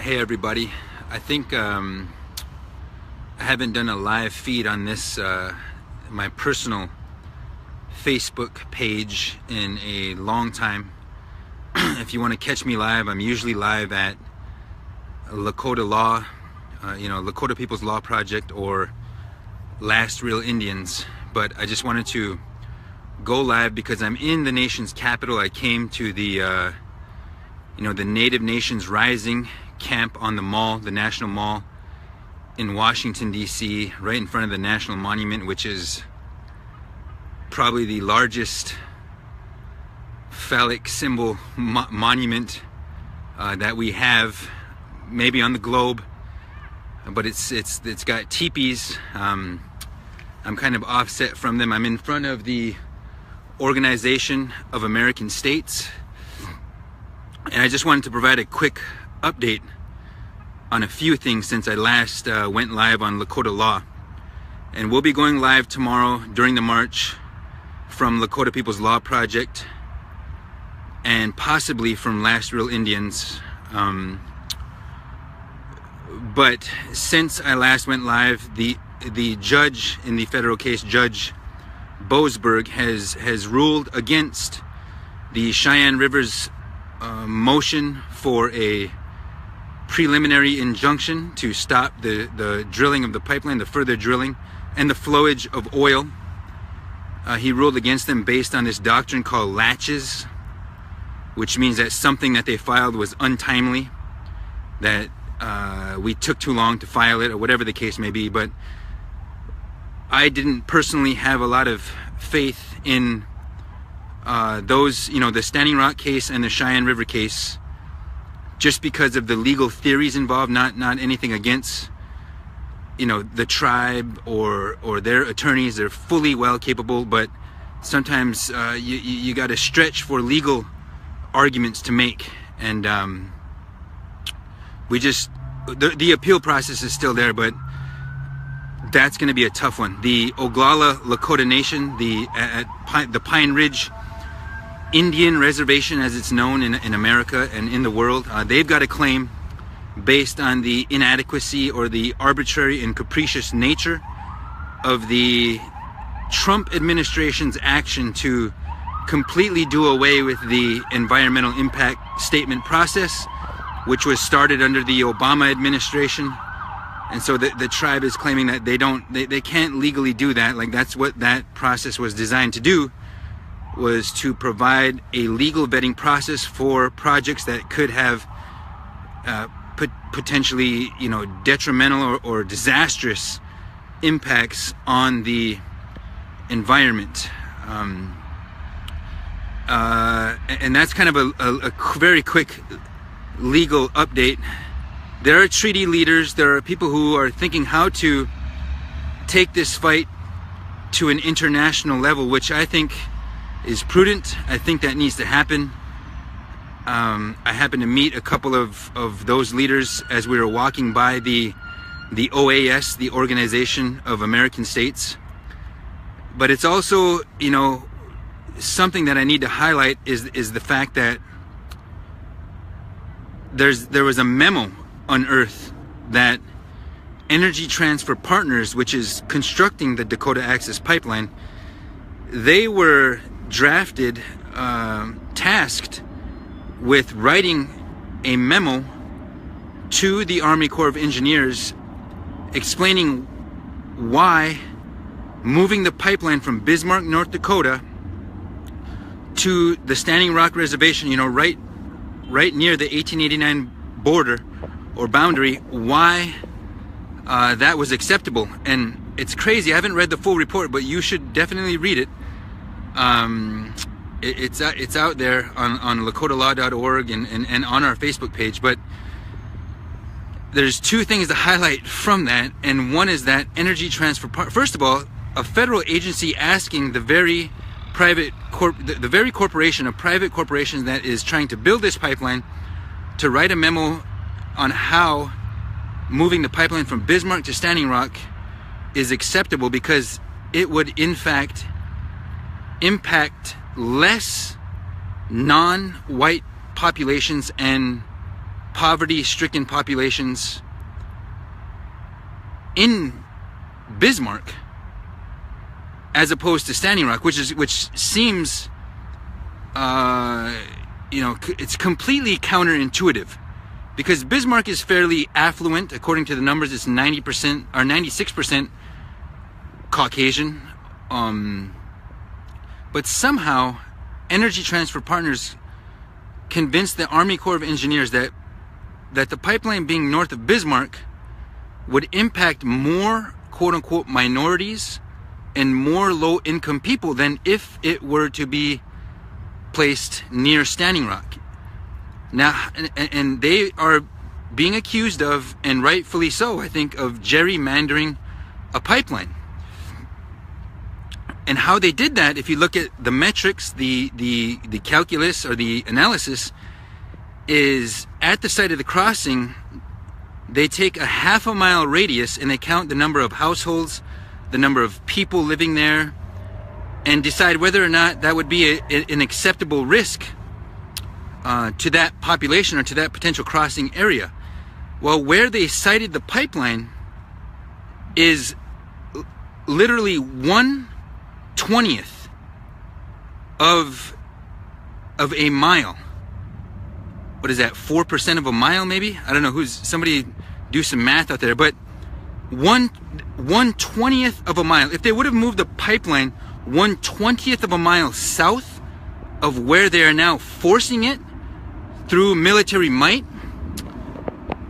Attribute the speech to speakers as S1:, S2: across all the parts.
S1: Hey everybody, I think I haven't done a live feed on this my personal Facebook page in a long time. If you want to catch me live, I'm usually live at Lakota Law, Lakota People's Law Project or Last Real Indians. But I just wanted to go live because I'm in the nation's capital. I came to the the Native Nations Rising camp on the mall, the National Mall in Washington, D.C., right in front of the National Monument, which is probably the largest phallic symbol monument that we have, maybe on the globe. But it's got teepees. I'm kind of offset from them. I'm in front of the Organization of American States, and I just wanted to provide a quick update on a few things since I last went live on Lakota Law. And we'll be going live tomorrow during the march from Lakota People's Law Project and possibly from Last Real Indians. But since I last went live, the judge in the federal case, Judge Boasberg, has ruled against the Cheyenne River's motion for a preliminary injunction to stop the drilling of the pipeline, the further drilling, and the flowage of oil. He ruled against them based on this doctrine called latches, which means that something that they filed was untimely, that we took too long to file it, or whatever the case may be. But I didn't personally have a lot of faith in those, the Standing Rock case and the Cheyenne River case, just because of the legal theories involved, not anything against, the tribe or their attorneys. They're fully well capable, but sometimes you got to stretch for legal arguments to make. And the appeal process is still there, but that's going to be a tough one. The Oglala Lakota Nation, the Pine Ridge Indian Reservation, as it's known in America and in the world, they've got a claim based on the inadequacy or the arbitrary and capricious nature of the Trump administration's action to completely do away with the environmental impact statement process, which was started under the Obama administration. And so the tribe is claiming that they can't legally do that. Like, that's what that process was designed to do, was to provide a legal vetting process for projects that could have potentially, detrimental or disastrous impacts on the environment. And that's kind of a very quick legal update. There are treaty leaders, there are people who are thinking how to take this fight to an international level, which I think is prudent. I think that needs to happen. I happened to meet a couple of those leaders as we were walking by the OAS, the Organization of American States. But it's also, something that I need to highlight is the fact that there was a memo unearthed that Energy Transfer Partners, which is constructing the Dakota Access Pipeline, they were drafted, tasked with writing a memo to the Army Corps of Engineers explaining why moving the pipeline from Bismarck, North Dakota to the Standing Rock Reservation, right near the 1889 border or boundary, why that was acceptable. And it's crazy. I haven't read the full report, but you should definitely read it. It's out there on lakotalaw.org and on our Facebook page. But there's two things to highlight from that, and one is that Energy Transfer first of all, a federal agency asking the very corporation, a private corporation that is trying to build this pipeline, to write a memo on how moving the pipeline from Bismarck to Standing Rock is acceptable, because it would in fact impact less non-white populations and poverty-stricken populations in Bismarck, as opposed to Standing Rock, which seems, it's completely counterintuitive, because Bismarck is fairly affluent. According to the numbers, it's 90% or 96% Caucasian, but somehow Energy Transfer Partners convinced the Army Corps of Engineers that the pipeline being north of Bismarck would impact more quote-unquote minorities and more low-income people than if it were to be placed near Standing Rock. Now, and they are being accused of, and rightfully so, I think, of gerrymandering a pipeline. And how they did that, if you look at the metrics, the calculus or the analysis, is at the site of the crossing, they take a half-a-mile radius and they count the number of households, the number of people living there, and decide whether or not that would be an acceptable risk to that population or to that potential crossing area. Well, where they sited the pipeline is literally 1/20th of a mile. What is that, 4% of a mile maybe? I don't know, somebody do some math out there, but 1/20th of a mile. If they would have moved the pipeline 1/20th of a mile south of where they are now forcing it through military might,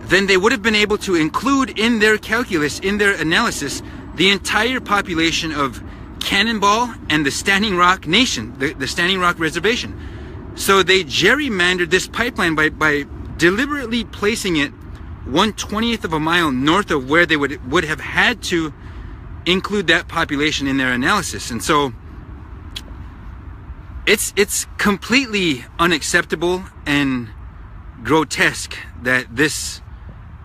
S1: then they would have been able to include in their calculus, in their analysis, the entire population of Cannonball and the Standing Rock Nation, the Standing Rock Reservation. So they gerrymandered this pipeline by deliberately placing it 1/20th of a mile north of where they would have had to include that population in their analysis. And so it's completely unacceptable and grotesque that this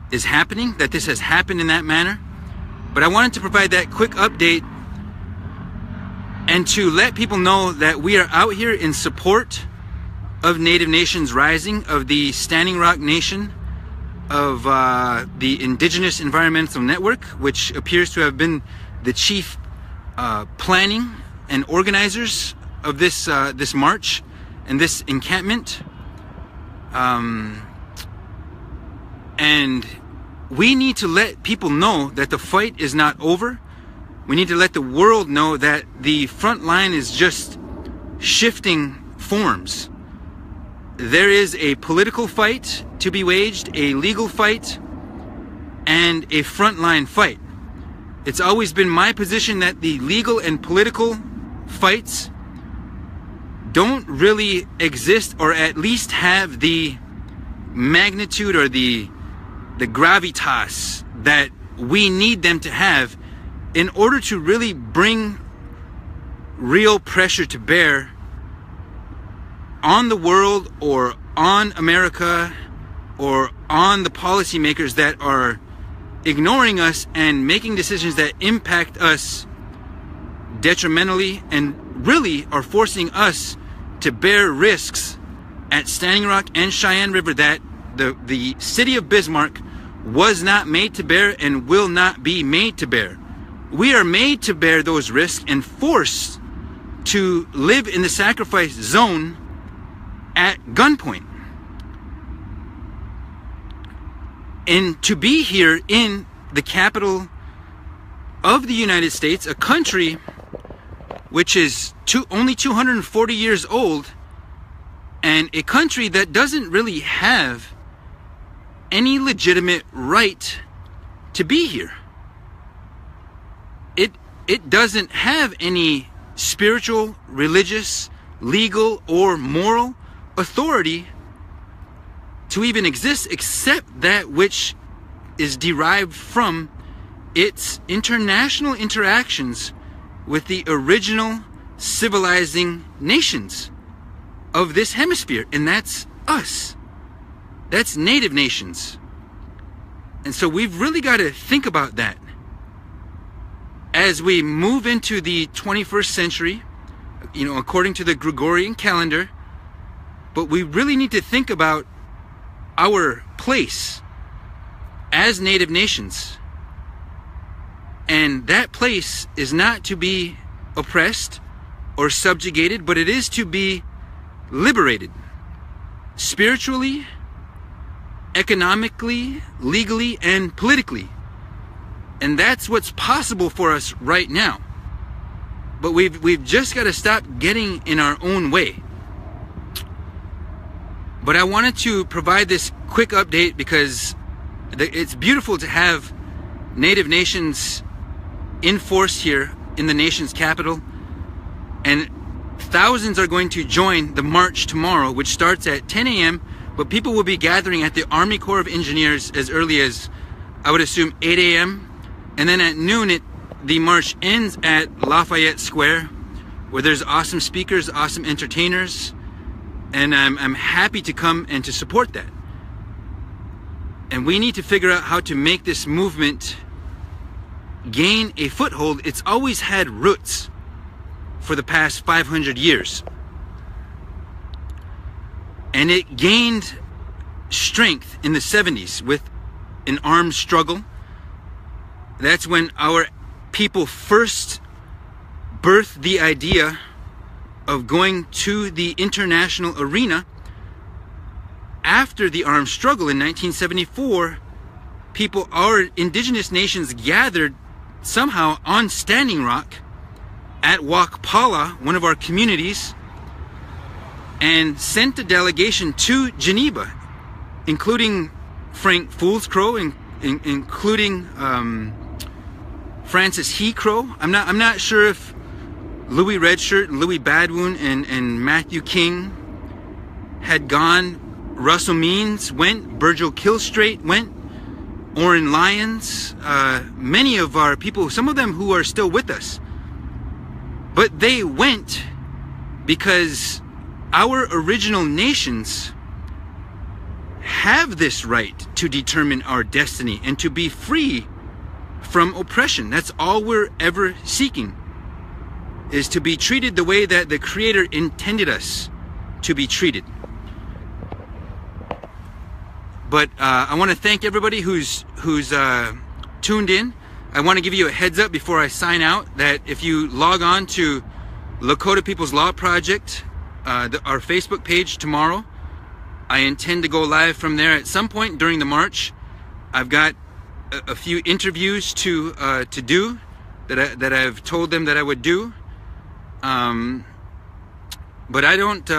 S1: is happening, that this has happened in that manner. But I wanted to provide that quick update and to let people know that we are out here in support of Native Nations Rising, of the Standing Rock Nation, of the Indigenous Environmental Network, which appears to have been the chief planning and organizers of this march and this encampment. And we need to let people know that the fight is not over. We need to let the world know that the front line is just shifting forms. There is a political fight to be waged, a legal fight, and a frontline fight. It's always been my position that the legal and political fights don't really exist, or at least have the magnitude or the gravitas that we need them to have in order to really bring real pressure to bear on the world, or on America, or on the policymakers that are ignoring us and making decisions that impact us detrimentally and really are forcing us to bear risks at Standing Rock and Cheyenne River that the city of Bismarck was not made to bear and will not be made to bear. We are made to bear those risks and forced to live in the sacrifice zone at gunpoint. And to be here in the capital of the United States, a country which is only 240 years old, and a country that doesn't really have any legitimate right to be here. It doesn't have any spiritual, religious, legal, or moral authority to even exist, except that which is derived from its international interactions with the original civilizing nations of this hemisphere, and that's us. That's Native nations. And so we've really got to think about that as we move into the 21st century, according to the Gregorian calendar. But we really need to think about our place as Native nations. And that place is not to be oppressed or subjugated, but it is to be liberated spiritually, economically, legally, and politically. And that's what's possible for us right now. But we've just got to stop getting in our own way. But I wanted to provide this quick update because it's beautiful to have Native nations in force here in the nation's capital, and thousands are going to join the march tomorrow, which starts at 10 a.m. but people will be gathering at the Army Corps of Engineers as early as, I would assume, 8 a.m. and then at noon the march ends at Lafayette Square, where there's awesome speakers, awesome entertainers, and I'm happy to come and to support that. And we need to figure out how to make this movement gain a foothold. It's always had roots for the past 500 years. And it gained strength in the 70s with an armed struggle. That's when our people first birthed the idea of going to the international arena. After the armed struggle in 1974, our indigenous nations gathered somehow on Standing Rock at Wakpala, one of our communities, and sent a delegation to Geneva, including Frank Foolscrow, including Francis He Crow. I'm not sure if Louis Redshirt, Louis Badwoon, and Matthew King had gone. Russell Means went. Virgil Killstraight went. Oren Lyons, many of our people, some of them who are still with us. But they went because our original nations have this right to determine our destiny and to be free from oppression. That's all we're ever seeking, is to be treated the way that the Creator intended us to be treated. But I want to thank everybody who's tuned in. I want to give you a heads up before I sign out that if you log on to Lakota People's Law Project, our Facebook page tomorrow, I intend to go live from there at some point during the march. I've got a few interviews to do that I've told them that I would do. But I don't.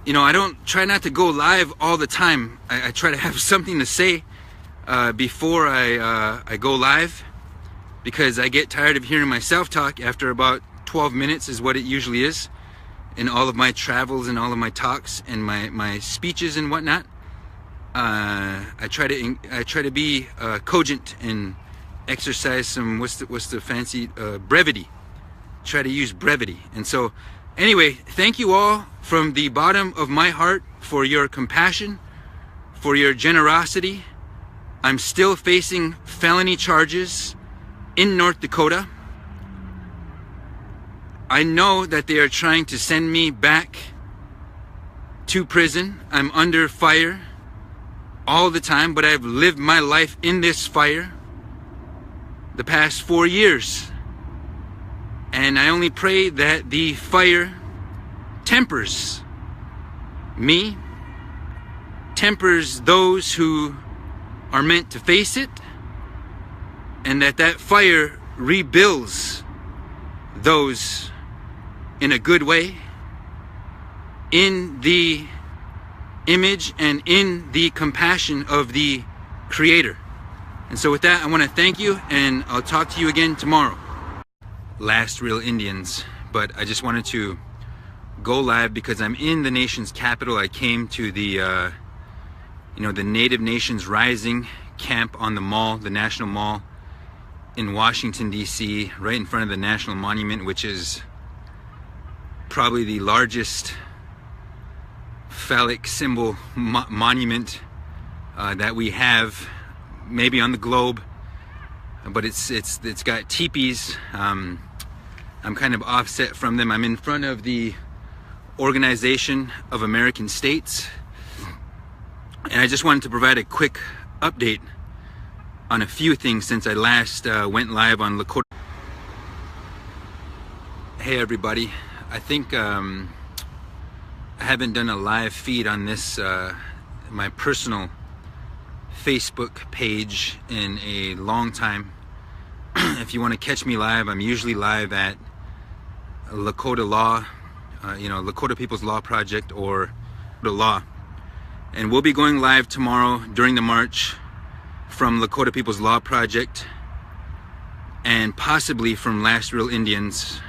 S1: I don't try not to go live all the time. I try to have something to say before I go live, because I get tired of hearing myself talk after about 12 minutes is what it usually is in all of my travels and all of my talks and my speeches and whatnot. I try to be cogent and exercise some what's the fancy brevity. Try to use brevity. And so anyway, thank you all from the bottom of my heart for your compassion, for your generosity. I'm still facing felony charges in North Dakota. I know that they are trying to send me back to prison. I'm under fire all the time, but I've lived my life in this fire the past 4 years. And I only pray that the fire tempers me, tempers those who are meant to face it, and that fire rebuilds those in a good way, in the image and in the compassion of the Creator. And so with that, I want to thank you, and I'll talk to you again tomorrow. Last Real Indians, but I just wanted to go live because I'm in the nation's capital. I came to the the Native Nations Rising camp on the mall, the National Mall in Washington, D.C., right in front of the National Monument, which is probably the largest phallic symbol monument that we have, maybe on the globe. But it's got teepees. I'm kind of offset from them. I'm in front of the Organization of American States, And I just wanted to provide a quick update on a few things since I last went live on Lakota. Hey everybody, I think I haven't done a live feed on this my personal Facebook page in a long time. If you want to catch me live, I'm usually live at Lakota Law, Lakota People's Law Project or the Law. And we'll be going live tomorrow during the march from Lakota People's Law Project and possibly from Last Real Indians.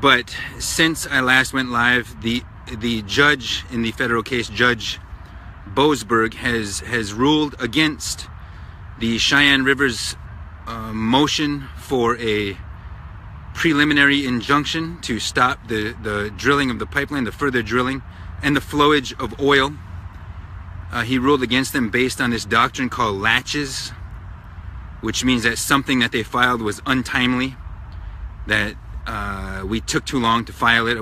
S1: But since I last went live, the judge in the federal case, Judge Boasberg, has ruled against the Cheyenne River's motion for a preliminary injunction to stop the drilling of the pipeline, the further drilling, and the flowage of oil. He ruled against them based on this doctrine called latches, which means that something that they filed was untimely, that we took too long to file it.